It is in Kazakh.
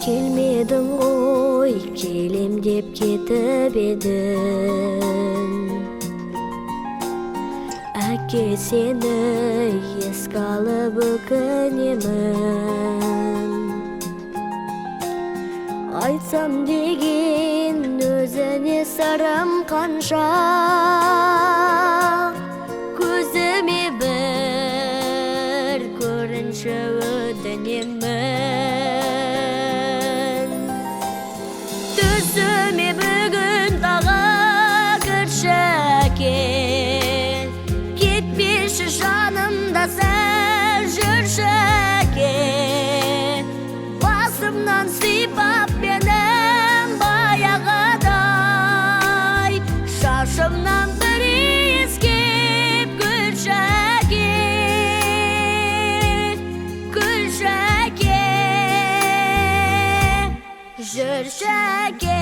келмедің ғой, келем деп кетіп едің. Әке сені еске алып өкінемін. Айтсам деген өзіне сырым қанша, көзіме бір көрінші өтінемін. Түсіме бүгін тағы кірші әке, кетпеші жанымда сәл жүрші әке. Басымнан сипап менің баяғыдай, шашымнан бір иіскеп күлші әке, күлші әке, жүрші әке.